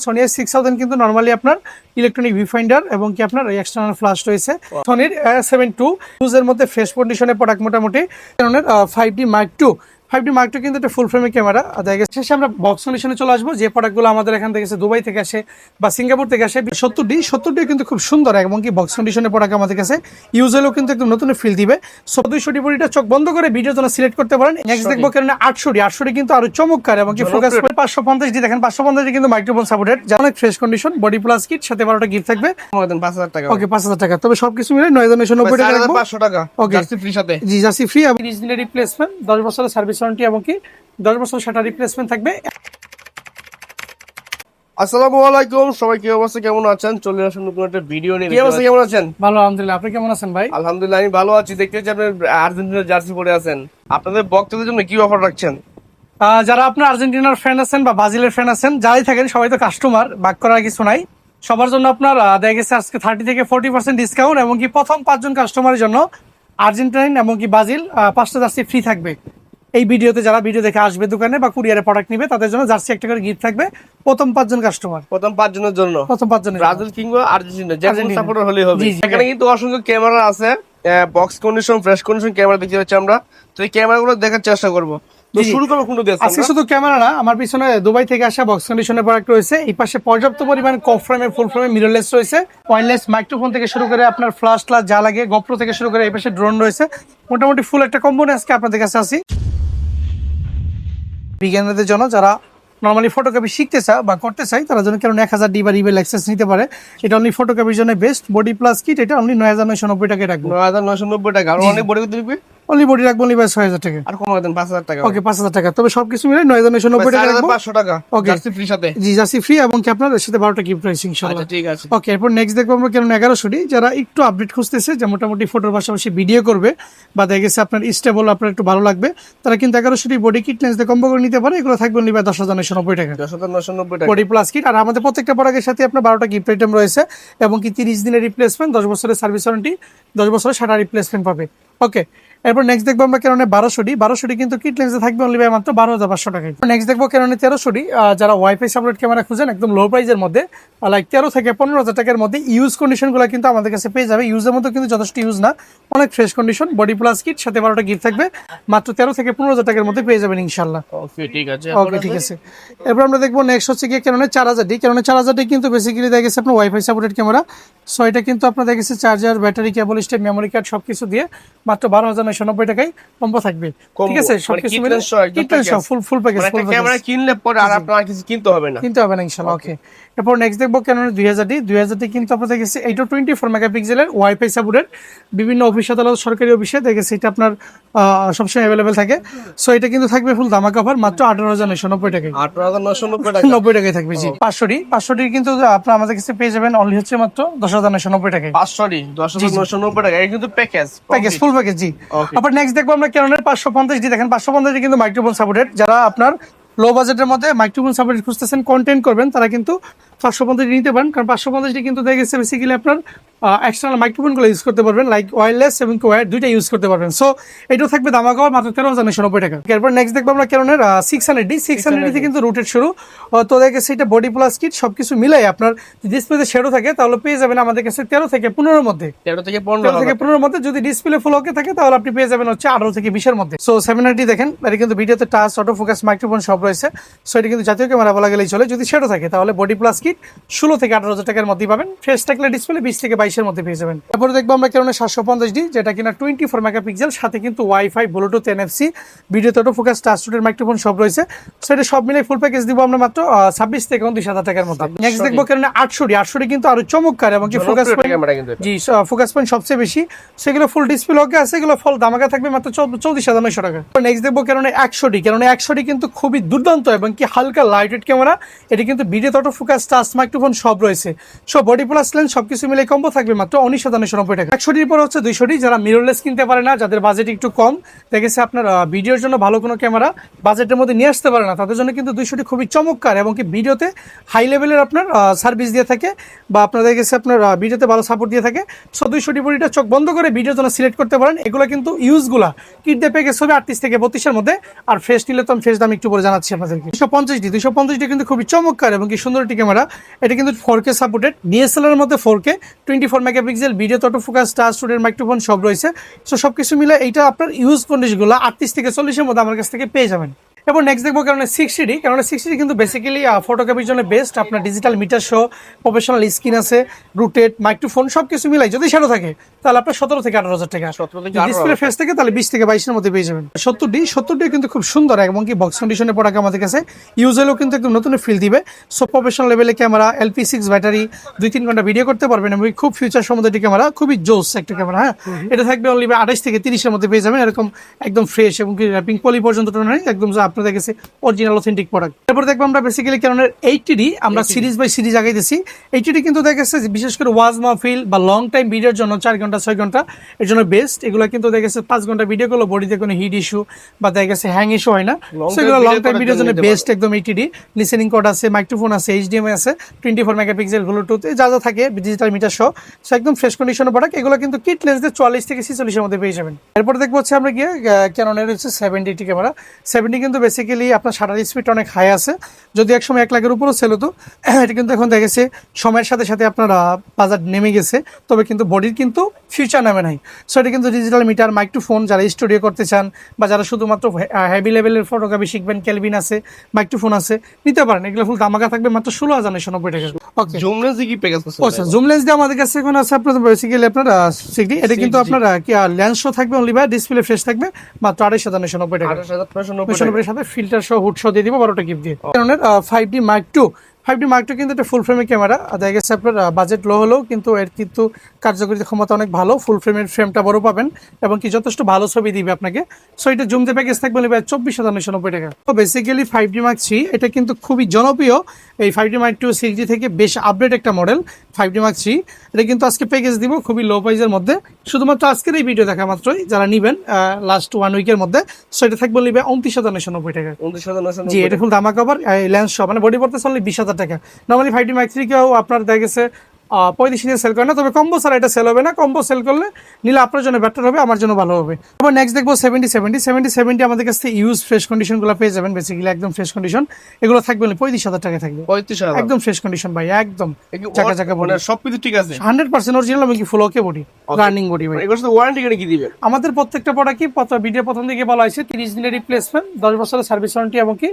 Sony A6000 কিন্তু normally আপনার electronic viewfinder এবং কি আপনার এক্সটার্নাল ফ্ল্যাশ রয়েছে। Sony A7 II এর মধ্যে ফ্রেশ কন্ডিশনের প্রোডাক্ট মোটামুটি কারণের 5D Mark II কিন্তু একটা ফুল ফ্রেমের ক্যামেরা। শেষে আমরা বক্স কন্ডিশনে চলে আসবো। যে প্রোডাক্টগুলো আমাদের এখান থেকে দুবাই থেকে আসে বা সিঙ্গাপুর থেকে আসে 70D কিন্তু খুব সুন্দর এবং কি বক্স কন্ডিশনের প্রোডাক্ট আমাদের কাছে ইউজ হলেও কিন্তু একদম নতুন ফিল দিবে। 200D বডিটা চোখ বন্ধ করে ভিডিও জন্য সিলেক্ট করতে পারেন। নেক্সট দেখবো কারণে 800D কিন্তু আরো চমৎকার এবং কি ফোকাস 550D দেখেন 550D কিন্তু মাইক্রোফোন সাপোর্টেড, যা অনেক fresh condition, body plus kit সাথে 12টা গিফট থাকবে 5000 টাকা। ওকে 5000 টাকা, তবে সবকিছু মিলে 9990 টাকা রাখবো। 500 টাকা ওকে জার্সি ফ্রি সাথে। জি জার্সি ফ্রি এবং 30 দিনের রিপ্লেসমেন্ট, 10 বছরের সার্ভিস ওয়ারেন্টি এবং কি 10 বছর শাটার রিপ্লেসমেন্ট থাকবে। আসসালামু আলাইকুম, সবাই কি অবস্থা, কেমন আছেন? চলে আসুন নতুন একটা ভিডিও নিয়ে। কি অবস্থা, কেমন আছেন? ভালো আলহামদুলিল্লাহ, আপনি কেমন আছেন ভাই? আলহামদুলিল্লাহ আমি ভালো আছি। দেখতে পাচ্ছি আপনি আর্জেন্টিনার জার্সি পরে আছেন। আপনাদের ভক্তদের জন্য কি অফার রাখছেন? যারা আপনার আর্জেন্টিনার ফ্যান আছেন বা ব্রাজিলের ফ্যান আছেন, যারাই থাকেন সবাই তো কাস্টমার, ভাগ করার কিছু নাই। সবার জন্য আপনার দেখা গেছে আজকে 30 থেকে 40% ডিসকাউন্ট এবং কি প্রথম 5 জন কাস্টমারের জন্য আর্জেন্টাইন এবং কি ব্রাজিল 5টা জার্সি ফ্রি থাকবে। এই ভিডিওতে যারা ভিডিও দেখে আসবে দোকানে বা কুরিয়ারে প্রোডাক্ট নিবে তাদের জন্য জার্সি একটা করে গিফট থাকবে প্রথম 5 জন কাস্টমার। প্রথম 5 জনের জন্য, প্রথম 5 জনের ব্রাজিল কিংবা আর্জেন্টিনা যে কোনো সাপোর্টার হলেই হবে। জি, জি। এখানে কিন্তু অসংখ্য ক্যামেরা আছে, box condition, fresh condition camera দেখতে পাচ্ছি আমরা। তো এই ক্যামেরাগুলো দেখার চেষ্টা করব। তো জি। শুরু করব কোনটা দিয়ে? আজকে শুধু ক্যামেরা না, আমার পিছনে দুবাই থেকে আসা বক্স কন্ডিশনের প্রোডাক্ট রয়েছে। এই পাশে পর্যাপ্ত পরিমাণ কফ ফ্রেমে, ফুল ফ্রেমে মিররলেস রয়েছে, ওয়্যারলেস মাইক্রোফোন থেকে শুরু করে আপনার ফ্ল্যাশ যা লাগে, গোপ্রো থেকে শুরু করে এই পাশে ড্রোন রয়েছে। মোটামুটি ফুল একটা কম্বো আজকে আপনাদের কাছে আসি বিজ্ঞানীদের জন্য, যারা নরমালি ফটোগ্রাফি শিখতে চায় বা করতে চায় তারা জন্য কারণ 1000D বা রিবেল অ্যাক্সেস নিতে পারে। এটা অনলি ফটোগ্রাফির জন্য বেস্ট। বডি প্লাস কিট এটা অনলি 9990 টাকায় রাখবো। 9990 টাকা। আর অনেক বড় করতে দিবে, অনলি বডি রাখবো অনলি 6000 টাকা। আর কমাই দেন 5000 টাকা। ওকে 5000 টাকা, তবে সবকিছু মিলে 9990 টাকা রাখবো। 500 টাকা ওকে জার্সি ফ্রি সাথে। জি জার্সি ফ্রি এবং কি আপনাদের সাথে 12টা গিফট রয়েছে ইনশাআল্লাহ। আচ্ছা ঠিক আছে। ওকে, এরপর নেক্সট দেখবো আমরা কারণ 1100D, যারা একটু আপডেট খুঁজতেছে যে মোটামুটি ফটোর পাশাপাশি ভিডিও করবে বা দেখা গেছে আপনার স্টেবল আপনার একটু ভালো লাগবে, তারা কিন্তু 1100D বডি কিট লেন্স দিয়ে কম্বো করে নিতে পারে। এগুলো থাকবে অনলি 10990 টাকা। 10990 টাকা বডি প্লাস কিট। আর আমাদের প্রত্যেকটা প্রোডাক্টের সাথে আপনার 12টা গিফট আইটেম রয়েছে এবং কি 30 দিনের রিপ্লেসমেন্ট, 10 বছরের সার্ভিস ওয়ারেন্টি, 10 বছরের শাটার রিপ্লেসমেন্ট পাবে। ওকে, এরপর নেক্সট দেখবো আমরা কারণে 1200D কিন্তু কিট লেন্সে থাকবে অনলি মাত্র 12500 টাকায়। নেক্সট দেখবো কারণে 1300D, যারা ওয়াইফাই সাপোর্টেড ক্যামেরা খুঁজেন একদম লো প্রাইসের মধ্যে, লাইক 13 থেকে 15000 টাকার মধ্যে ইউজ কন্ডিশনগুলো কিন্তু আমাদের কাছে পেয়ে যাবে। ইউজের মধ্যে কিন্তু যথেষ্ট ইউজ না, অনেক fresh condition, body plus kit সাথে 12টা গিফট থাকবে মাত্র 13 থেকে 15000 টাকার মধ্যে পেয়ে যাবেন ইনশাআল্লাহ। ওকে ঠিক আছে। ওকে ঠিক আছে। এরপর আমরা দেখবো নেক্সট হচ্ছে কি কারণে 4000D কিন্তু বেসিক্যালি দেখা গেছে আপনার ওয়াইফাই সাপোর্টেড ক্যামেরা। সো এটা কিন্তু আপনার দেখা গেছে চার্জার, ব্যাটারি, কেবল স্টেপ, মেমোরি কার্ড সবকিছু দিয়ে মাত্র 12990 টাকায় কম্বো থাকবে। ঠিক আছে, সবকিছু মিলে কিট সব ফুল প্যাকেজ। মানে ক্যামেরা কিনলে পরে আর আপনার কিছু কিনতে হবে না ইনশাআল্লাহ। ওকে, এরপর নেক্সট দেখবো ক্যানোন 2000D কিন্তু আপনাদের কাছে এইটা 24 মেগাপিক্সেলের ওয়াইফাই সাপোর্টেড, বিভিন্ন অফিস আদালত, সরকারি অফিসে দেখেছে এটা আপনার সবসময় অ্যাভেলেবেল থাকে। সো এটা কিন্তু থাকবে ফুল ধামাকা অফার মাত্র 18990 টাকায়। 18990 টাকা 90 টাকায় থাকবে। জি 500D কিন্তু আপনার আমাদের কাছে পেয়ে যাবেন অনলি হচ্ছে মাত্র 10990 টাকায়। 10990 টাকা, এটা কিন্তু প্যাকেজ ফুল প্যাকেজ। জি, আবার নেক্সট দেখবো আমরা ক্যানোনের 550D দেখেন 550D কিন্তু মাইক্রোফোন সাপোর্টেড। যারা আপনার লো বাজেটের মধ্যে মাইক্রোফোন সাপোর্টেড খুঁজতেছেন, কন্টেন্ট করবেন, তারা কিন্তু 550D নিতে পারেন। কারণ 550D কিন্তু দেখা গেছে বেসিক্যালি আপনার এক্সটার্নাল মাইক্রোফোনগুলো ইউজ করতে পারবেন, লাইক ওয়্যারলেস এবং ওয়্যার দুইটা ইউজ করতে পারবেন। সো এটাও থাকবে দামাকা মাত্র 13990 টাকা। এরপর নেক্সট দেখবো আমরা ক্যানোনের 600D কিন্তু রুটেড শুরু। তো দেখা গেছে এটা বডি প্লাস কিট সবকিছু মিলাই আপনার ডিসপ্লেতে শেডো থাকে তাহলে পেয়ে যাবেন আমাদের কাছে 13 থেকে 15 মধ্যে। 13 থেকে 15 মধ্যে যদি ডিসপ্লে ফুল ওকে থাকে তাহলে আপনি পেয়ে যাবেন হচ্ছে 18 থেকে 20 এর মধ্যে। সো 700D দেখেন, এটা কিন্তু ভিডিওতে টাচ, অটো ফোকাস, মাইক্রোফোন সব রয়েছে। সো এটা কিন্তু জাতীয় ক্যামেরা বলা গেলেই চলে। যদি শেডো থাকে তাহলে বডি প্লাস কিট 16 থেকে 18000 টাকার মধ্যেই পাবেন। ফ্রেশ থাকলে ডিসপ্লে 20 থেকে 22 এর মধ্যে পেয়ে যাবেন। তারপরে দেখবো আমরা কারণে 750D, যেটা কিনা 24 মেগাপিক্সেল, সাথে কিন্তু ওয়াইফাই, ব্লুটুথ, এনএফসি, ভিডিওতে অটো ফোকাস, টাচ স্টুডিওর মাইক্রোফোন সব রয়েছে। সো এটা সব মিলে ফুল প্যাকেজ দিব আমরা মাত্র 26 থেকে 29000 টাকার মধ্যে। নেক্সট দেখবো কারণে 800D কিন্তু আরো চমৎকার এবং কি ফোকাস পয়েন্ট, জি ফোকাস পয়েন্ট সবচেয়ে বেশি। সেগুলো ফুল ডিসপ্লে ওকে আছে, এগুলো ফুল দামাকা থাকবে মাত্র 34900 টাকা। নেক্সট দেখবো কারণে 100D কিন্তু খুবই দুর্দান্ত এবং কি হালকা লাইটওয়েট ক্যামেরা। এটা কিন্তু ভিডিওতে অটো ফোকাস, টাচ, মাইক্রোফোন সব রয়েছে। সো বডি প্লাস লেন্স সবকিছু মিলে কম্বো থাকবে মাত্র 19990 টাকা। 100D পর হচ্ছে 200D, যারা মিররলেস কিনতে পারে না, যাদের বাজেট একটু কম, দেখেছে আপনার ভিডিওর জন্য ভালো কোনো ক্যামেরা বাজেটের মধ্যে নিয়ে আসতে পারে না, তাদের জন্য কিন্তু 200D খুবই চমৎকার এবং কি ভিডিওতে হাই লেভেলের আপনার সার্ভিস দিয়ে থাকে বা আপনার দেখেছে আপনার ভিডিওতে ভালো সাপোর্ট দিয়ে থাকে। সো 200D বডিটা চোখ বন্ধ করে ভিডিওর জন্য সিলেক্ট করতে পারেন। এগুলো কিন্তু ইউজগুলা কিট দিয়ে প্যাকেজ হবে 38 থেকে 32 এর মধ্যে। আর ফ্রেশ নিলে তো আমি ফ্রেশ দাম একটু পরে জানাচ্ছি আপনাদেরকে। 250D কিন্তু খুবই চমৎকার এবং কি সুন্দর একটি ক্যামেরা। এটা কিন্তু 4K সাপোর্টেড, ডিএসএলআর এর মধ্যে 4K, 24 megapixel, video auto focus, touch studio microphone সব রয়েছে। সো সবকিছু মিলে এইটা আপনার ইউজ কন্ডিশনগুলো 38 থেকে 40 এর মধ্যে আমার কাছ থেকে পেয়ে যাবেন। এবং নেক্সট দেখবো কারণ 60D, কারণ 60D কিন্তু বেসিক্যালি ফটোগ্রাফির জন্য বেস্ট। আপনার ডিজিটাল মিটার সহ প্রফেশনাল স্ক্রিন আছে, রুটেড মাইক্রোফোন সব কিছু মিলাই যদি সেটা থাকে তাহলে আপনার 17 থেকে 18,000 টাকা। 17 থেকে ডিসপ্লে ফেস থেকে তাহলে 20 থেকে 22 এর মধ্যে পেয়ে যাবেন। 70D কিন্তু খুব সুন্দর এবং কি বক্স কন্ডিশনে প্রোডাক্ট আমাদের কাছে ইউজ হলেও কিন্তু একদম নতুন ফিল দিবে। সো প্রফেশনাল লেভেলে ক্যামেরা, LP6 ব্যাটারি, 2-3 ঘন্টা ভিডিও করতে পারবেন এবং খুব ফিউচার সম্বন্ধে ক্যামেরা, খুবই জোস একটা ক্যামেরা। হ্যাঁ, এটা থাকবে অনলি 28 থেকে 30 এর মধ্যে পেয়ে যাবেন, এরকম একদম ফ্রেশ এবং কি র্যাপিং পলি পর্যন্ত নয়, একদম আপনাদের কাছে অরিজিনাল অথেন্টিক প্রোডাক্ট। তারপর দেখবো আমরা বেসিক্যালি ক্যাননের 80D, আমরা সিরিজ বাই সিরিজ আগাইতেছি। 80D কিন্তু দেখা গেছে বিশেষ করে ওয়াজ মাহফিল বা লং টাইম ভিডিওর জন্য 4 ঘন্টা 6 ঘন্টা এর জন্য বেস্ট। এগুলো কিন্তু দেখা গেছে 5 ঘন্টা ভিডিও করলে বডিতে কোনো হিট ইস্যু বা দেখা গেছে হ্যাং ইস্যু হয় না। সেগুলো লং টাইম ভিডিওর জন্য বেস্ট একদম 80D। লিসেনিং কোড আছে, মাইক্রোফোন আছে, HDMI আছে, 24 মেগাপিক্সেল, ব্লুটুথ যা যা থাকে ডিজিটাল মিটার সহ। সো একদম ফ্রেশ কন্ডিশনের প্রোডাক্ট। এগুলো কিন্তু কিট লেন্স দিয়ে 44 থেকে 46 এর মধ্যে পেয়ে যাবেন। এরপর দেখবো হচ্ছে আমরা গিয়ে ক্যাননের হচ্ছে 70D ক্যামেরা। 70 কিন্তু বেসিক্যালি আপনার শাটার স্পিড অনেক হাই আছে, যদি একসময় 1 লাখের উপরও সেল হতো, এটা কিন্তু এখন দেখা গেছে সময়ের সাথে সাথে আপনার বাজার নেমে গেছে, তবে কিন্তু বডির কিন্তু ফিউচার নামে নাই। সো এটা কিন্তু ডিজিটাল মিটার, মাইক্রোফোন, যারা স্টুডিও করতে চান বা যারা শুধুমাত্র হেভি লেভেলের ফটোগ্রাফি শিখবেন, ক্যালভিন আছে, মাইক্রোফোন আছে, নিতে পারেন। এগুলো ফুল দামাকা থাকবে মাত্র 16,990 টাকা। ওকে, জুম লেন্স কি প্যাকেজ আছে? আচ্ছা, জুম লেন্স দিয়ে আমাদের কাছে এখন আছে আপনার বেসিক্যালি আপনার 60D। এটা কিন্তু আপনার কি লেন্স শো থাকবে অনলি বাই, ডিসপ্লে ফ্রেশ থাকবে মাত্র 28,990 টাকা। 28,990 এর সাথে ফিল্টার সহ হুড সহ দিয়ে দিব 12টা গিফট দিয়ে। কারণের 5D Mark II, 5D Mark II কিন্তু একটা ফুল ফ্রেমের ক্যামেরা। দেখা গেছে আপনার বাজেট লো হলেও কিন্তু এর কিন্তু কার্যকারিতা ক্ষমতা অনেক ভালো। ফুল ফ্রেমের ফ্রেমটা বড় পাবেন এবং কি যথেষ্ট ভালো ছবি দিবে আপনাকে। সো এটা জুম দিয়ে প্যাকেজ থাকবে ভাই 24,990 টাকা। তো বেসিক্যালি 5D Mark III এটা কিন্তু খুবই জনপ্রিয়। এই 5D Mark II 6D থেকে বেশ আপডেট একটা মডেল 5D Mark III। এটা কিন্তু আজকে প্যাকেজ দিব খুবই লো প্রাইসের মধ্যে, শুধুমাত্র আজকের এই ভিডিও দেখা মাত্রই যারা নিবেন লাস্ট 1 উইকের মধ্যে। সো এটা থাকবে 29,990 টাকা। 29,990 জি, এটা ফুল ধামা কভার, লেন্স সহ, মানে বডি পড়তে চললে 20,000 টাকা। নর্মালি 5D Mark III কেউ আপনার দেখা গেছে 35 দিয়ে সেল করে না, তবে কম্বো ছাড়া এটা সেল হবে না। কম্বো সেল করলে নিলে আপনার জন্য বেটার হবে, আমার জন্য ভালো হবে। এবার নেক্সট দেখবো 70 আমাদের কাছে ইউজ ফ্রেশ কন্ডিশনগুলো পেয়ে যাবেন, বেসিক্যালি একদম ফ্রেশ কন্ডিশন। এগুলো থাকবে 35,000 টাকা থাকবে, 35,000 একদম ফ্রেশ কন্ডিশন ভাই, একদম চাকা চাকা বডি, মানে সবকিছু ঠিক আছে, 100% অরিজিনাল এবং কি ফুল ওকে বডি, রানিং বডি ভাই। এগুলোর সাথে ওয়ারেন্টি গ্যারান্টি কি দিবেন? আমাদের প্রত্যেকটা প্রোডাক্ট কি ভিডিও প্রথম দিকে বলা হয়েছে 30 দিনের রিপ্লেসমেন্ট, 10 বছরের সার্ভিস ওয়ারেন্টি এবং কি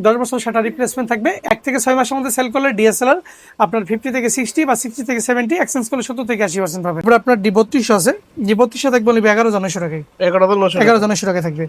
10 বছর সেটা রিপ্লেসমেন্ট থাকবে। 1 থেকে 6 মাসের মধ্যে সেল করলে ডিএসএলআর আপনার 50 থেকে 60 বা 60 থেকে 70, এক্সচেঞ্জ করলে 70 থেকে 80% পাবে। এরপর আপনার D32 আছে, D32 থাকবে 11,900 টাকায়, 11,900 টাকায় থাকবে।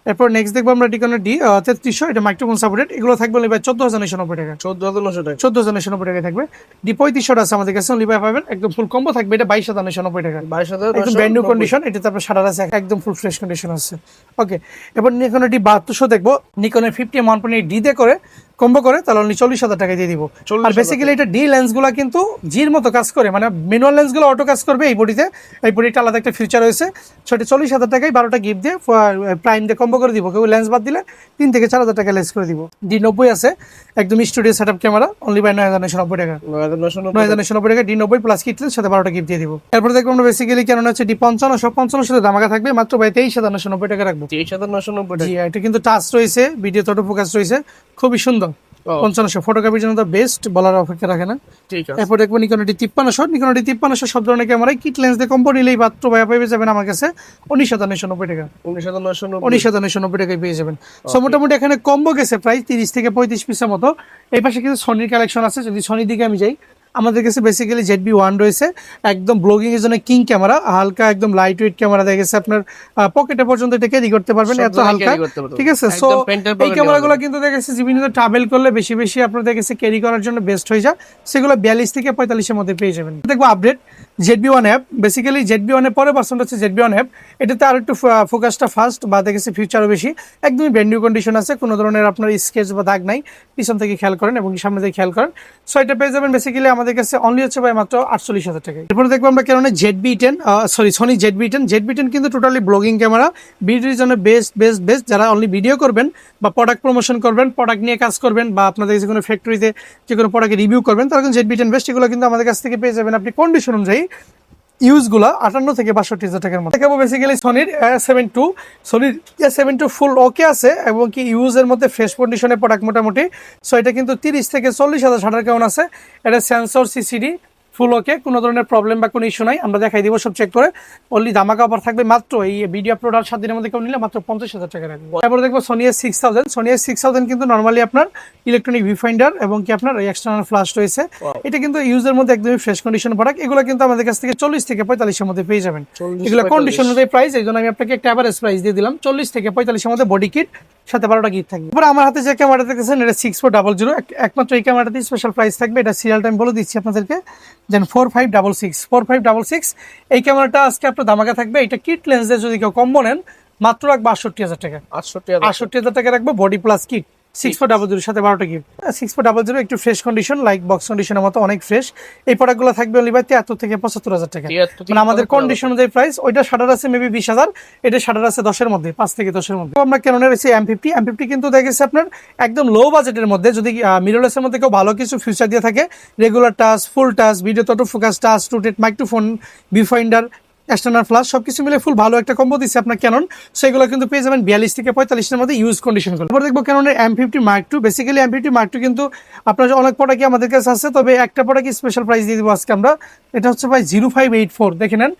এরপর নেক্সট দেখবো আমরা ডিকনের D3300, এটা মাইক্রোফোন সাপোর্টেড। এগুলো থাকবে 14,990 টাকা, 14,900 টাকা, 14,990 টাকায় থাকবে। D3500 আছে আমাদের কাছে লিভাই পাবেন, একদম ফুল কম্বো থাকবে, এটা 22,990 টাকা, 22,990 একদম ব্র্যান্ড নিউ কন্ডিশন। এটাতে আপনার শাটার আছে, একদম ফুল ফ্রেশ কন্ডিশন আছে। ওকে, এবার নিকনের D3200 দেখবো, নিকনের 50M1.8D দিয়ে করে কম্বো করে তাহলে অনলি 40,000 টাকা দিয়ে দিব। আর বেসিক্যালি এটা ডি লেন্সগুলো কিন্তু জির মতো কাজ করে, মানে ম্যানুয়াল লেন্সগুলো অটো কাজ করবে এই বডিতে। এই বডিটা আলাদা একটা ফিচার রয়েছে। সেটা 40,000 টাকায় 12টা গিফট দিয়ে প্রাইম দিয়ে কম্বো করে দিব। কেউ লেন্স বাদ দিলে 3 থেকে 4,000 টাকা লেন্স করে দিব। D90 আছে, একদম studio setup camera, only by 9,990 টাকা, 9,990 টাকা D90 প্লাস কিট লেন্স সাথে 12টা গিফট দিয়ে দিব। এরপর দেখবো আমরা বেসিক্যালি কেন হচ্ছে D55 সাথে দামাকা থাকবে মাত্র ভাই 23,990 টাকা রাখবো। 23,990 টাকা। জি, এটা কিন্তু টাচ রয়েছে, ভিডিও অটো ফোকাস রয়েছে, খুবই সুন্দর। 5500 ফটোগ্রাফির জন্য তো বেস্ট, বলার অপেক্ষা রাখে না। ঠিক আছে, এরপর দেখবো নিকন D5300 সব ধরনের ক্যামেরায় কিট লেন্স দিয়ে কম্বো নিলেই মাত্র ভাইয়া পেয়ে যাবেন আমার কাছে 19,990 টাকা, 19,990 টাকায় পেয়ে যাবেন। সো মোটামুটি এখানে কম্বো গেছে প্রায় 30 থেকে 35 পিসের মতো। এই পাশে কিন্তু সনির কালেকশন আছে। যদি সনির দিকে আমি যাই, আমাদের কাছে বেসিক্যালি ZB-1 রয়েছে, একদম ব্লগিং এর জন্য কিং ক্যামেরা, হালকা একদম লাইট ওয়েট ক্যামেরা। দেখা গেছে আপনার পকেটে পর্যন্ত এটা ক্যারি করতে পারবেন, এত হালকা, ঠিক আছে। সো এই ক্যামেরাগুলো কিন্তু দেখা গেছে বিভিন্ন ট্রাভেল করলে বেশি বেশি আপনার দেখা গেছে ক্যারি করার জন্য বেস্ট হয়ে যায়। সেগুলো 42 থেকে 45 এর মধ্যে পেয়ে যাবেন। দেখবো update ZB-1 app, basically ZB-1 এর পরের ভার্সন হচ্ছে ZB-1 অ্যাপ। এটাতে আর একটু ফোকাসটা ফাস্ট বা দেখা গেছে ফিচারও বেশি, একদমই ব্র্যান্ড নিউ কন্ডিশন আছে, কোনো ধরনের আপনার স্কেচ বা দাগ নাই, পিছন থেকে খেয়াল করেন এবং সামনে থেকে খেয়াল করেন। সো এটা পেয়ে যাবেন বেসিক্যালি আমাদের কাছে অনলি হচ্ছে ভাই মাত্র 48,000 টাকা। এরপরে দেখবো আমরা কেন ZB-10, সনি ZB-10 কিন্তু টোটালি ব্লগিং ক্যামেরা, ভিডিওর জন্য বেস্ট বেস্ট বেস্ট। যারা অনলি ভিডিও করবেন বা প্রোডাক্ট প্রমোশন করবেন, প্রোডাক্ট নিয়ে কাজ করবেন, বা আপনাদের যে কোনো ফ্যাক্টরিতে যে কোনো প্রোডাক্ট রিভিউ করবেন, তারা কিন্তু ZB-10 বেস্ট। এগুলো কিন্তু আমাদের কাছ থেকে পেয়ে যাবেন আপনি কন্ডিশন অনুযায়ী ইউজগুলো 58 থেকে 62,000 টাকার মধ্যে দেখাবো। বেসিক্যালি সনির সোনির A7 II ফুল ওকে আছে এবং কি ইউজের মধ্যে ফ্রেশ কন্ডিশনের প্রোডাক্ট মোটামুটি। সো এটা কিন্তু 30 থেকে 40,000 শাটার কাউন্ট আছে। এটা সেন্সর সিসিডি ফুল ওকে, কোনো ধরনের প্রবলেম বা কোনো ইস্যু নাই, আমরা দেখাই দিব সব চেক করে। অনলি ধামাকা অফার থাকবে মাত্র এই ভিডিও আপলোড আর 7 দিনের মধ্যে কেউ নিলে মাত্র 50,000 টাকা রাখবে। তারপরে দেখবো সোনি A6000 কিন্তু নর্মালি আপনার ইলেকট্রনিক ভিউফাইন্ডার এবং কি আপনার এক্সটার্নাল ফ্ল্যাশ রয়েছে। এটা কিন্তু ইউজের মধ্যে একদমই ফ্রেশ কন্ডিশন প্রোডাক্ট। এগুলো কিন্তু আমাদের কাছ থেকে 40 থেকে 45 এর মধ্যে পেয়ে যাবেন। এগুলো কন্ডিশন অনুযায়ী প্রাইস, এই জন্য আমি আপনাকে একটা এভারেজ প্রাইস দিয়ে দিলাম। 40 থেকে 45 এর মধ্যে বডি কিট, সাথে 12টা গিফট থাকবে। এবার আমার হাতে যে ক্যামেরাটা দেখতেছেন এটা 6400, একমাত্র এই ক্যামেরাটাতে স্পেশাল প্রাইস থাকবে। এটা সিরিয়াল টাইম বলে দিচ্ছি আপনাদেরকে, দেন 4566 এই ক্যামেরাটা আজকে আপনার ধামাকা থাকবে। এটা কিট লেন্স দিয়ে যদি কেউ কম্বো নেন মাত্র রাখবো 68,000 টাকা। 68,000 টাকা রাখবো বডি প্লাস কিট 6400 সাথে 12টা গিফট। 6400 একটু ফ্রেশ কন্ডিশন, লাইক বক্স কন্ডিশনের মতো অনেক ফ্রেশ। এই প্রোডাক্টগুলো থাকবে অনলি বাই 73 থেকে 75,000 টাকা, মানে আমাদের কন্ডিশন অনুযায়ী প্রাইস। ওইটা শাটার আছে মেবি 20,000, এটা শাটার আছে 10 এর মধ্যে, 5 থেকে 10 এর মধ্যে। আমরা ক্যাননের এসে M50 কিন্তু দেখেছি আপনার একদম লো বাজেটের মধ্যে। যদি মিররলেসের মধ্যে কেউ ভালো কিছু ফিচার দিয়ে থাকে, রেগুলার টাচ, ফুল touch, video auto focus, touch rotate, microphone, view finder, external flash সবকিছু মিলে ফুল ভালো একটা কম্বো দিচ্ছে আপনার ক্যানন। সেগুলো কিন্তু পেয়ে যাবেন 42 থেকে 45 এর মধ্যে ইউজ কন্ডিশনগুলো। তারপর দেখবো ক্যাননের M50 Mark II। Basically M50 Mark II কিন্তু আপনার অনেক প্রোডাক্টই আমাদের কাছে আছে, তবে একটা প্রোডাক্ট স্পেশাল প্রাইস দিয়ে দিব আজকে আমরা। এটা হচ্ছে ভাই 0584, দেখে নেন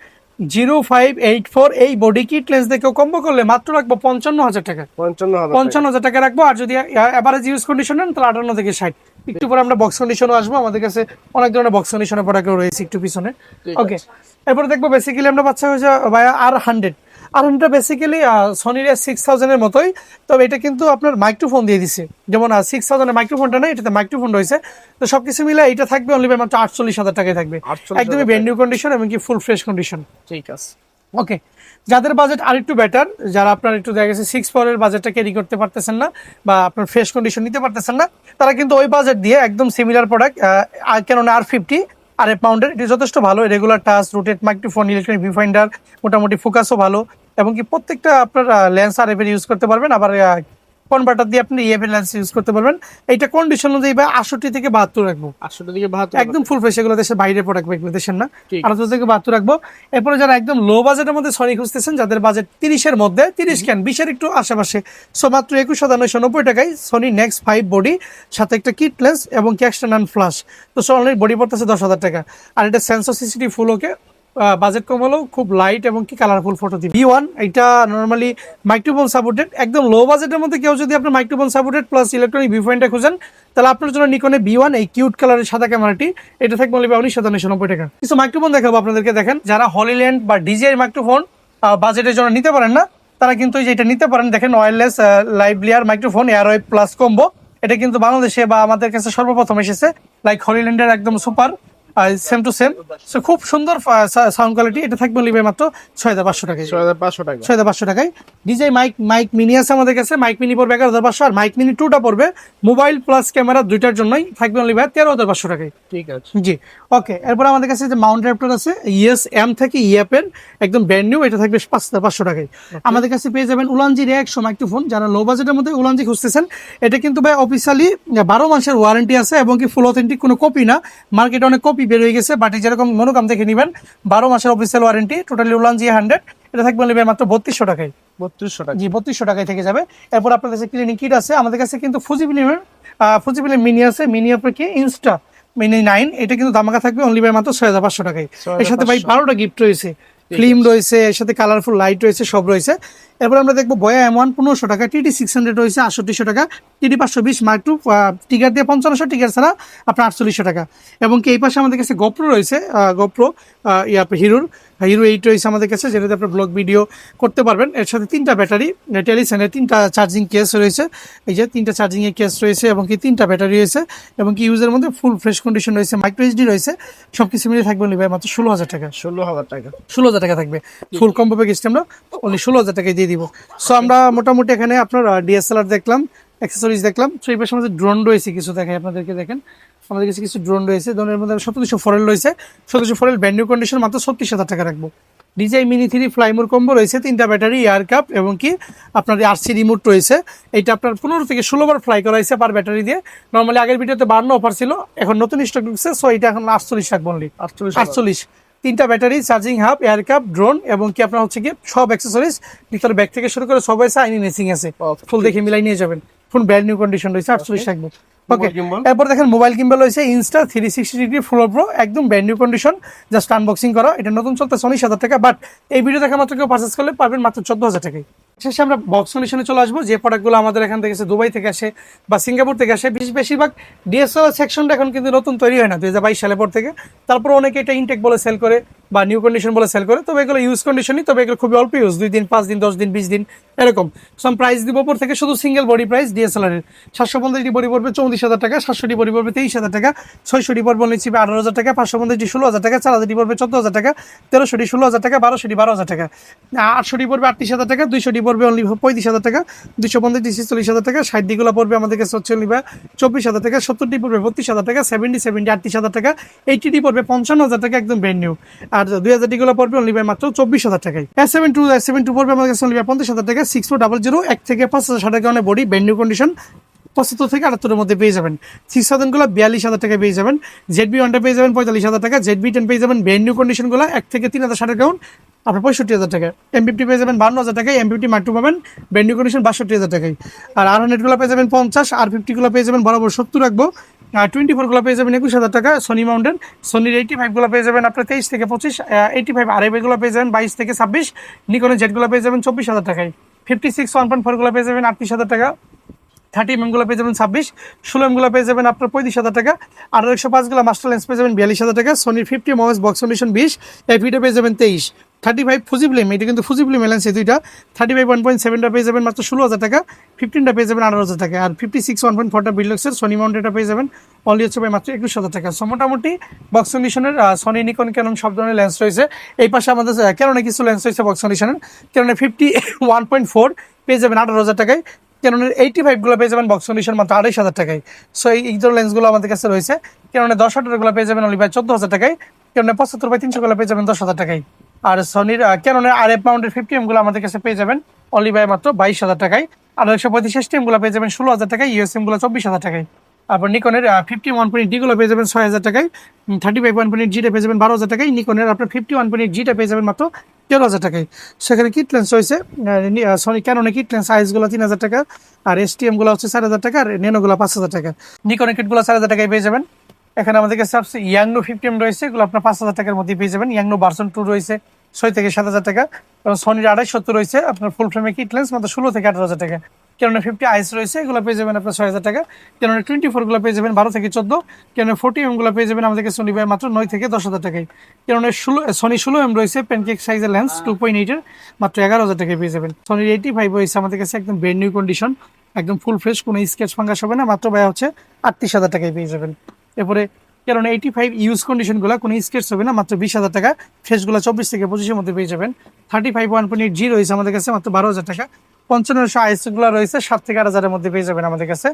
0584। এই বডি কিট লেন্স দেখেও কম্বো করলে মাত্র রাখবো 55,000 টাকা। 55,000 টাকা রাখবো। আর যদি এভারেজ ইউজ কন্ডিশন নেন তাহলে 58 থেকে 60। একটু পরে আমরা বক্স কন্ডিশনও আসবো, আমাদের কাছে অনেক ধরনের বক্স কন্ডিশনের প্রোডাক্টও রয়েছে একটু পিছনে। ওকে, এরপরে দেখবো বেসিক্যালি আমরা বাচ্চা হয়েছে ভাইয়া R100 বেসিক্যালি সনির A6000 এর মতোই, তবে এটা কিন্তু আপনার মাইক্রোফোন দিয়ে দিছে। যেমন 6000 এর মাইক্রোফোনটা নেই, এটাতে মাইক্রোফোন রয়েছে। তো সবকিছু মিলে এটা থাকবে অনলি মাত্র 48,000 টাকায় থাকবে, একদমই ব্র্যান্ড নিউ কন্ডিশন এবং কি ফুল ফ্রেশ কন্ডিশন। ঠিক আছে। ওকে, যাদের বাজেট আর একটু বেটার, যারা আপনার একটু দেখা গেছে 6 এর বাজেটটা ক্যারি করতে পারতেছেন না বা আপনার ফ্রেশ কন্ডিশন নিতে পারতেছেন না, তারা কিন্তু ওই বাজেট দিয়ে একদম সিমিলার প্রোডাক্ট কেননা R50 8 পাউন্ডের, এটা যথেষ্ট ভালো। Regular touch, rotate, microphone, electronic view finder, মোটামুটি ফোকাসও ভালো এবং কি প্রত্যেকটা আপনার লেন্স আর এফ ইউজ করতে পারবেন। আবার কনভার্টার দিয়ে আপনি ইএফ লেন্স ইউজ করতে পারবেন। এইটা কন্ডিশন অনুযায়ী 68 থেকে 72 রাখবো, 68 থেকে 72 একদম ফুল ফ্রেশ। এগুলো দেশের বাইরে প্রোডাক্ট, এগুলো দেশের না। 68 থেকে 72 রাখবো। এরপরে যারা একদম লো বাজেটের মধ্যে সনি খুঁজতেছেন, যাদের বাজেট 30 এর মধ্যে, 30 কেন 20 এর একটু আশেপাশে, সো মাত্র 21,990 টাকায় সনি নেক্সট 5 বডি, সাথে একটা কিট লেন্স এবং কি এক্সটার্নাল ফ্ল্যাশ। তো অলরেডি বডি পড়তেছে 10,000 টাকা। আর এটা সেন্সর সিসিটিভি ফুল ওকে, বাজেট কম হলেও খুব লাইট এবং কি কালারফুল ফটো দিবে। B1 এটা নরমালি মাইক্রোফোন সাপোর্টেড, একদম লো বাজেটের মধ্যে কেউ যদি আপনার microphone supported plus electronic view পয়েন্টটা খুঁজেন, তাহলে আপনার জন্য নিকনে B1 এই কিউট কালারের সাদা ক্যামেরাটি, এটা থাকবে অনলি 19,990 টাকা। কিছু মাইক্রোফোন দেখাবো আপনাদেরকে, দেখেন যারা হলিল্যান্ড বা ডিজিআই মাইক্রোফোন বাজেটের জন্য নিতে পারেন না, তারা কিন্তু এটা নিতে পারেন। দেখেন wireless lavalier microphone airwave plus combo, এটা কিন্তু বাংলাদেশে বা আমাদের কাছে সর্বপ্রথম এসেছে। লাইক হলিল্যান্ডের একদম super same to same, so খুব সুন্দর সাউন্ড কোয়ালিটি। এটা থাকবে লিবে মাত্র 6,500 টাকায়। 6,500 টাকায়। ডিজে মাইক মিনি আছে আমাদের কাছে, মাইক মিনি পড়বে 11,500, আর মাইক মিনি 2টা পড়বে মোবাইল প্লাস ক্যামেরা দুইটার জন্যই থাকবে অনলি 13,500 টাকায়। ঠিক আছে, জি ওকে। এরপর আমাদের কাছে যে মাউন্ট র্যাপটর আছে ES-M থেকে EF এর একদম ব্র্যান্ড নিউ, এটা থাকবে 5,500 টাকায়। আমাদের কাছে পেয়ে যাবেন উলানজি Re100 মাইক্রোফোন। যারা লো বাজেটের মধ্যে উলানজি খুঁজতেছেন, এটা কিন্তু ভাই অফিসিয়ালি 12 মাসের ওয়ারেন্টি আছে এবং কি ফুল অথেন্টিক, কোনো কপি না। মার্কেটে অনেক কপি বের হয়ে গেছে, বাট যেরকম মনোকাম দেখে নেবেন, 12 মাসের অফিসিয়াল ওয়ারেন্টি, টোটালি উলানজি 100, এটা থাকবে মাত্র 3200 টাকায়। 3200 টাকা, জি 3200 টাকায় থেকে যাবে। এরপর আপনার কাছে ক্লিনিক কিট আছে, আমাদের কাছে কিন্তু ফুজিফিল্মের মিনি আছে, মিনি আপনার কি ইনস্টা মিনি 9, এটা কিন্তু ধামাকা থাকবে অনলি মাত্র 6,500 টাকায়। এর সাথে ভাই 12টা গিফট রয়েছে, ফিল্ম রয়েছে, এর সাথে কালারফুল লাইট রয়েছে, সব রয়েছে। এরপর আমরা দেখবো বয়া M1 1500 টাকা, TD 600 রয়েছে 6800 টাকা, TD 520 Mark II টিকার দিয়ে 5500, টিকার ছাড়া আপনার 4800 টাকা। এবং কি এই পাশে আমাদের কাছে গোপ্রো রয়েছে, গোপ্রো হিরো 8 রয়েছে আমাদের কাছে, যেটাতে আপনার ব্লগ ভিডিও করতে পারবেন। এর সাথে 3টা ব্যাটারি, টেলিসেনের 3টা চার্জিং কেস রয়েছে, এই যে 3টা চার্জিং এর কেস রয়েছে এবং কি 3টা ব্যাটারি রয়েছে এবং কি ইউজের মধ্যে ফুল ফ্রেশ কন্ডিশন রয়েছে, মাইক্রো SD রয়েছে, সবকিছু মিলিয়ে থাকবে অনলি মাত্র 16,000 টাকা। 16,000 টাকা থাকবে ফুল কম্বো প্যাকেজটা আমরা অনলি 16,000 টাকায় দিয়ে দিব। সো আমরা মোটামুটি এখানে আপনার DSLR দেখলাম, অ্যাক্সেসরিজ দেখলাম। সো এই পাশে আমাদের ড্রোন রয়েছে কিছু, দেখাই আপনাদেরকে, দেখেন আমাদের কাছে কিছু ড্রোন রয়েছে। ড্রোনের মধ্যে 2700 ফরেল রয়েছে, 2700 ফরেল ব্র্যান্ড নিউ কন্ডিশন, মাত্র 36,000 টাকা রাখবো। DJI Mini 3 ফ্লাইমোর কম্বো রয়েছে, 3টা ব্যাটারি, এয়ার কাপ এবং কি আপনার RC রিমোট রয়েছে। এইটা আপনার 15 থেকে 16 বার ফ্লাই করা হয়েছে পার ব্যাটারি দিয়ে। নর্মালি আগের ভিডিওতে 52 অফার ছিল, এখন নতুন স্টক ঢুকছে, সো এটা এখন 48 রাখবো অনলি 48। 3টা battery, charging hub, air cup, drone এবং কি আপনার হচ্ছে কি সব অ্যাক্সেসরিজ ভিতরে ব্যাগ থেকে শুরু করে সব আছে, আইনি নেসিং আছে, ফুল দেখে মিলাই নিয়ে যাবেন। ফোন ব্র্যান্ড নিউ কন্ডিশন রয়েছে, 48 থাকবে। ওকে, এরপর দেখেন মোবাইল গিম্বল রয়েছে ইনস্টা 360 ডিগ্রি ফুল প্রো, একদম brand new condition, just unboxing করা। এটা নতুন চলতে 19,000 টাকা, বাট এই ভিডিও দেখা মাত্র কেউ পারচেস করলে পারবেন মাত্র 14,000 টাকায়। শেষে আমরা বক্স কন্ডিশনে চলে আসবো। যে প্রোডাক্টগুলো আমাদের এখান থেকে এসে দুবাই থেকে আসে বা সিঙ্গাপুর থেকে আসে, বেশিরভাগ ডিএসএলআর সেকশনটা এখন কিন্তু নতুন তৈরি হয় না 2022 সালের পর থেকে। তারপর অনেকে এটা ইনটেক বলে সেল করে বা নিউ কন্ডিশন বলে সেল করে, তবে এগুলো ইউজ কন্ডিশনই, তবে এগুলো খুবই অল্প ইউজ, 2 দিন 5 দিন 10 দিন 20 দিন এরকম। সম প্রাইস দিব উপর থেকে শুধু সিঙ্গেল বডি প্রাইস ডিএসএলআর এর 750 বডি পড়বে 34,000 টাকা, 700 বডি পড়বে 23,000 টাকা, 600 পড়বে নিচ্ছি 18,000 টাকা, 550 16,000 টাকা, 4,000 পড়বে 14,000 টাকা, 1300 16,000 টাকা, 1200 12,000 টাকা, 800 পড়বে 38,000 টাকা, 200 পড়বে অনলি 35,000 টাকা, 250 46,000 টাকা, 60 গুলো পড়বে আমাদের কাছে হচ্ছে 24,000 টাকা, 70 পড়বে 32,000 টাকা, 70 38,000 টাকা, 80 পড়বে 55,000 টাকা একদম ব্র্যান্ড নিউ, আর 2,000 গুলো পড়বে অনলি মাত্র 24,000 টাকায়। S72 পড়বে আমাদের কাছে অনলি 50,000 টাকা, 6400 1 থেকে 5,000 টাকা অনেক বডি ব্র্যান্ড নিউ কন্ডিশন 75 থেকে 78 গুলো পেয়ে যাবেন। 6000 গুলো 42,000 টাকা পেয়ে যাবেন। ZB1 পেয়ে যাবেন 45,000 টাকা, ZB10 পেয়ে যাবেন ব্র্যান্ড নিউ কন্ডিশন গুলো 1 থেকে 3,000 টাকা আপনার 65,000 টাকা। M50 পেয়ে যাবেন 52,000 টাকায়, M50 মার্ক 2 পাবেন ব্র্যান্ড নিউ কন্ডিশন 62,000 টাকায়। আর R100 গুলো পেয়ে যাবেন 50, R50 গুলো পেয়ে যাবেন বরাবর 70 রাখবো। আর 24 গুলো পেয়ে যাবেন 21,000 টাকা। সোনি মাউন্টেন, সোনির 85 গুলো পেয়ে যাবেন আপনার 23 থেকে 25, 85 RF গুলো পেয়ে যাবেন 22 থেকে 26, নিকনের জেড গুলো পেয়ে যাবেন 24,000 টাকায়। 56 1.4 গুলো পেয়ে যাবেন 38,000 টাকা, 30 গুলো পেয়ে যাবেন 26, 16 গুলো পেয়ে যাবেন আপনার 35,000 টাকা, আর 105 গুলো মাস্টার লেন্স পেয়ে যাবেন 42,000 টাকা। সোনির 50 মোবাইল বক্স কন্ডিশন 20, এফিটা পেয়ে যাবেন 23, 35 ফুজিফিল্ম, এটা কিন্তু ফুজিফিল্ম লেন্স এই দুইটা, 35 1.7টা পেয়ে যাবেন মাত্র 16,000 টাকা, 15টা পেয়ে যাবেন 18,000 টাকা, আর 56 1.4টা বিলক্সের সোনি মাউন্টেনটা পেয়ে যাবেন অনলি হচ্ছে ভাই মাত্র 21,000 টাকা। সো মোটামুটি বক্স কন্ডিশনের সোনি, নিকন, ক্যানন সব ধরনের লেন্স রয়েছে। এই পাশে আমাদের ক্যাননে কিছু লেন্স রয়েছে বক্স কন্ডিশনের। ক্যাননের 50 1.4 পেয়ে যাবেন 18,000 টাকায়, ক্যাননের 85 গুলো পেয়ে যাবেন বক্স কন্ডিশন মাত্র 28,000 টাকায়। সো এই ধরনের লেন্সগুলো আমাদের কাছে রয়েছে। ক্যাননের 10 গুলো পেয়ে যাবেন অনলি ভাই 14,000 টাকায়, ক্যাননের 75/300 গুলো পেয়ে যাবেন 10,000 টাকায়। আর সোনির ক্যাননের RF মাউন্টের 50 গুলো আমাদের কাছে পেয়ে যাবেন অনলি ভাই মাত্র 22,000 টাকায়, আর 135 গুলো পেয়ে যাবেন 16,000 টাকায়, ইউএসএম গুলো 24,000 টাকায়। আবার নিকনের 51.D গুলো পেয়ে যাবেন 6,000 টাকায়, 35 1.8Gটা পেয়ে যাবেন 12,000 টাকায়, নিকনের আপনার 51.8Gটা পেয়ে যাবেন মাত্র 13,000 টাকায়। সেখানে কিট লেন্স রয়েছে সনি ক্যাননের কিট লেন্স সাইজগুলো 3,000 টাকা, আর STM গুলো হচ্ছে 4,000 টাকা, আর নেনোগুলো 5,000 টাকা। নিকনের কিটগুলো 4,000 টাকায় পেয়ে যাবেন। এখানে আমাদের কাছে ইয়াংনো 50 রয়েছে, এগুলো আপনার 5,000 টাকার মধ্যে পেয়ে যাবেন। ইয়াংনো ভার্সন 2 রয়েছে 6 থেকে 7,000 টাকা, এবং সনির 270 রয়েছে আপনার ফুল ফ্রেমে কিট লেন্স মাত্র 16 থেকে 18,000 টাকা। ক্যাননের 50 আইস রয়েছে, এগুলো পেয়ে যাবেন আপনার 6,000 টাকা। ক্যাননের 24 গুলো পেয়ে যাবেন 12 থেকে 14, ক্যাননের 40mm গুলো পেয়ে যাবেন আমাদের কাছে ভাই মাত্র 9 থেকে 10,000 টাকায়। ক্যাননের সোনি 16mm রয়েছে প্যানকেক সাইজের লেন্স 2.8 এর মাত্র 11,000 টাকায় পেয়ে যাবেন। সনির 85 রয়েছে আমাদের কাছে একদম ব্র্যান্ড নিউ কন্ডিশন, একদম ফুল ফ্রেশ, কোনো স্কেচ ফাঙ্গাস হবে না, মাত্র ভাই হচ্ছে 38,000 টাকায় পেয়ে যাবেন। এরপরে কারণ 85 ইউজ কন্ডিশনগুলো কোনো স্কেচ হবে না, মাত্র 20,000 টাকা, ফ্রেশগুলো 24 থেকে 25-এর মধ্যে পেয়ে যাবেন। 35 1.8G রয়েছে আমাদের কাছে মাত্র 12,000 টাকা। 5500 আইসগুলো রয়েছে 7 থেকে 8,000-এর মধ্যে পেয়ে যাবেন আমাদের কাছে।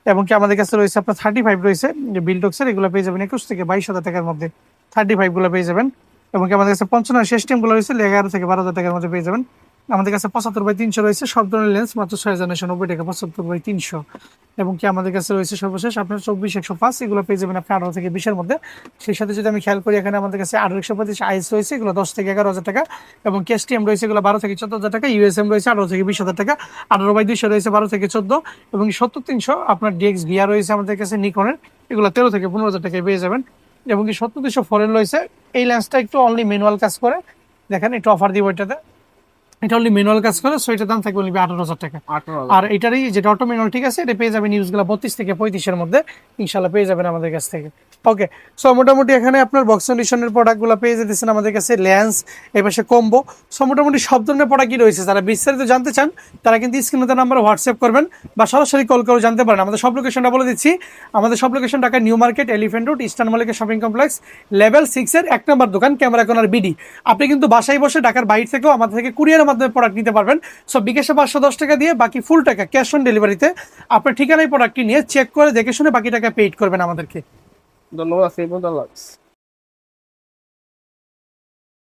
এবং কি আমাদের কাছে রয়েছে আপনার 35 রয়েছে বিলটক্সের, এগুলো পেয়ে যাবেন 21 থেকে 22,000 টাকার মধ্যে, 35 গুলো পেয়ে যাবেন। এবং কি আমাদের কাছে 55 সিস্টেমগুলো রয়েছে 11 থেকে 12,000 টাকার মধ্যে পেয়ে যাবেন। আমাদের কাছে 75/300 রয়েছে সব ধরনের লেন্স মাত্র 6,990 টাকা, 75/300। এবং কি আমাদের কাছে রয়েছে সর্বশেষ আপনার 24-105, এগুলো পেয়ে যাবেন আপনি 18 থেকে 20-এর মধ্যে। সেই সাথে যদি আমি খেয়াল করি, এখানে আমাদের কাছে 18-125 আইস রয়েছে, এগুলো 10 থেকে 11,000 টাকা, এবং KSTM রয়েছে এগুলো 12 থেকে 14,000 টাকা, USM রয়েছে 18 থেকে 20,000 টাকা, 18/200 রয়েছে 12 থেকে 14, এবং 70-300 আপনার DX VR রয়েছে আমাদের কাছে নিকনের, এগুলো 13 থেকে 15,000 টাকায় পেয়ে যাবেন। এবং কি 70-300 ফরেন রয়েছে, এই লেন্সটা একটু অনলি ম্যানুয়াল কাজ করে, দেখেন একটু অফার দিব এটাতে, এটা অনলি ম্যানুয়াল কাজ করে, সো এটার দাম থাকবে অনলি 18,000 টাকা। আর এটারই যেটা অটো ম্যানুয়াল, ঠিক আছে, এটা পেয়ে যাবেন ইউজগুলো 32 থেকে 35-এর মধ্যে ইনশাল্লাহ পেয়ে যাবেন আমাদের কাছ থেকে। ওকে, সো মোটামুটি এখানে আপনার বক্স কন্ডিশনের প্রোডাক্টগুলো পেয়ে যেতেছেন আমাদের কাছে, লেন্স, এই পাশে কম্বো, সো মোটামুটি সব ধরনের প্রোডাক্টই রয়েছে। যারা বিস্তারিত জানতে চান তারা কিন্তু স্ক্রিনে নাম্বারে হোয়াটসঅ্যাপ করবেন বা সরাসরি কল করে জানতে পারেন। আমাদের সব লোকেশনটা বলে দিচ্ছি, আমাদের সব location Dhaka new market, elephant road, eastern Mallika shopping complex, level 6-এর 1 নম্বর দোকান, ক্যামেরা কর্নার বিডি। আপনি কিন্তু বাসায় বসে ঢাকার বাইরে থেকেও আমাদের থেকে কুরিয়ারের মাধ্যমে প্রোডাক্ট নিতে পারবেন। সো বিকাশে 510 টাকা দিয়ে, বাকি ফুল টাকা ক্যাশ অন ডেলিভারিতে আপনার ঠিকানায় প্রোডাক্টটি নিয়ে চেক করে দেখে শুনে বাকি টাকা পেইড করবেন আমাদেরকে। ধন্যবাদ।